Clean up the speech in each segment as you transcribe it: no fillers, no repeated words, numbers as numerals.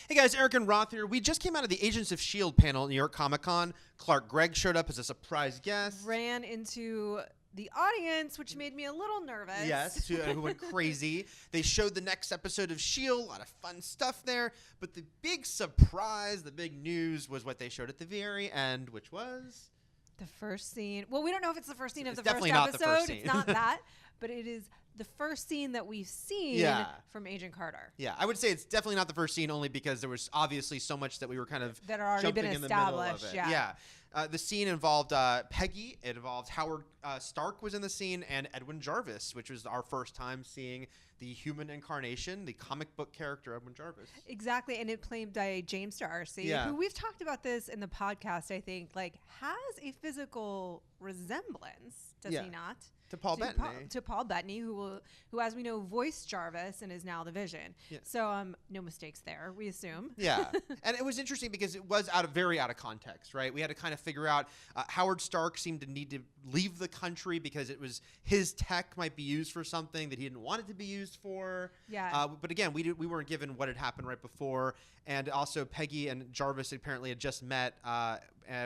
Hey guys, Eric and Roth here. We just came out of the Agents of S.H.I.E.L.D. panel at New York Comic Con. Clark Gregg showed up as a surprise guest. Ran into the audience, which made me a little nervous. Yes, who went crazy. They showed the next episode of S.H.I.E.L.D., a lot of fun stuff there. But the big surprise, the big news was what they showed at the very end, which was... the first scene. Well, we don't know if it's the first scene of the definitely first not episode. the first scene. It's not that, but it is the first scene that we've seen from Agent Carter. Yeah, I would say it's definitely not the first scene only because there was obviously so much that we were kind of that had already jumping been in the middle of established. it. Yeah. The scene involved Peggy. It involved Howard Stark was in the scene, and Edwin Jarvis, which was our first time seeing the human incarnation, the comic book character Edwin Jarvis. Exactly, and it played by James D'Arcy, who we've talked about this in the podcast, I think, like has a physical resemblance, does he not? To Paul Bettany. To Paul Bettany, who, as we know, voiced Jarvis and is now the Vision. Yeah. So no mistakes there, we assume. Yeah, and it was interesting because it was very out of context, right? We had to kind of figure out Howard Stark seemed to need to leave the country because it was his tech might be used for something that he didn't want it to be used for. Yeah. But again, we weren't given what had happened right before, and also Peggy and Jarvis apparently had just met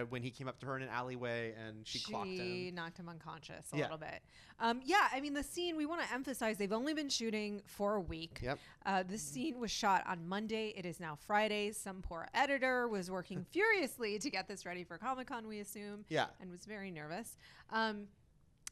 when he came up to her in an alleyway and she clocked him. She knocked him unconscious a little bit. I mean, the scene, we want to emphasize, they've only been shooting for a week. Yep. This scene was shot on Monday. It is now Friday. Some poor editor was working furiously to get this ready for Comic-Con, we assume. Yeah. And was very nervous.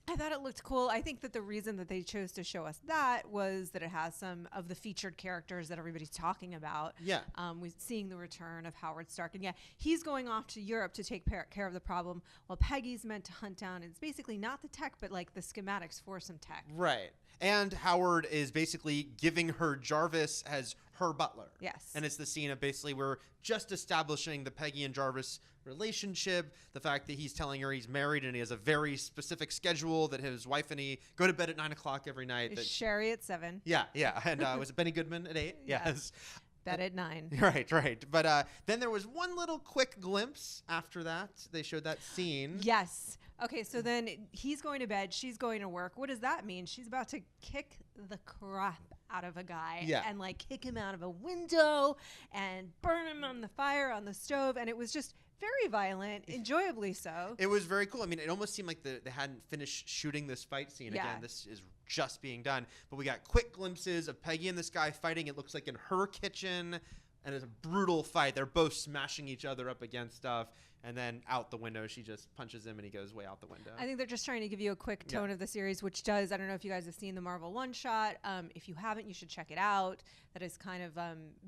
I thought it looked cool. I think that the reason that they chose to show us that was that it has some of the featured characters that everybody's talking about. Yeah. We're seeing the return of Howard Stark. And he's going off to Europe to take care of the problem while Peggy's meant to hunt down. It's basically not the tech, but like the schematics for some tech. Right. And Howard is basically giving her Jarvis as her butler. Yes. And it's the scene of basically we're just establishing the Peggy and Jarvis relationship, the fact that he's telling her he's married and he has a very specific schedule, that his wife and he go to bed at 9 o'clock every night. Sherry at 7. Yeah. And was it Benny Goodman at 8? Yes. Bed at 9. Right. But then there was one little quick glimpse after that. They showed that scene. Yes. Okay, so then he's going to bed. She's going to work. What does that mean? She's about to kick the crap out of a guy and like kick him out of a window and burn him on the fire on the stove. And it was just very violent, enjoyably so. It was very cool. I mean, it almost seemed like they hadn't finished shooting this fight scene. Again, this is just being done. But we got quick glimpses of Peggy and this guy fighting. It looks like in her kitchen. And it's a brutal fight. They're both smashing each other up against stuff. And then out the window, she just punches him and he goes way out the window. I think they're just trying to give you a quick tone of the series, which does, I don't know if you guys have seen the Marvel one-shot. If you haven't, you should check it out. That is kind of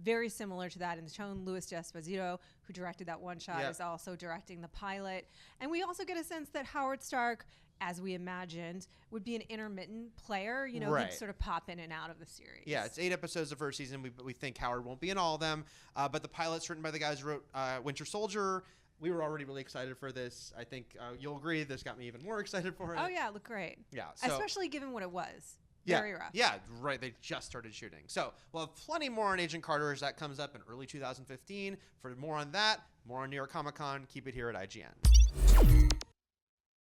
very similar to that in the tone. Luis D'Esposito, who directed that one-shot, is also directing the pilot. And we also get a sense that Howard Stark, as we imagined, would be an intermittent player. You know, he'd sort of pop in and out of the series. Yeah, it's 8 episodes the first season. We think Howard won't be in all of them. But the pilot's written by the guys who wrote Winter Soldier. We were already really excited for this. I think you'll agree this got me even more excited for it. Oh, yeah, it looked great. Yeah. Especially given what it was. Very rough. Yeah, right. They just started shooting. So we'll have plenty more on Agent Carter as that comes up in early 2015. For more on that, more on New York Comic Con, keep it here at IGN.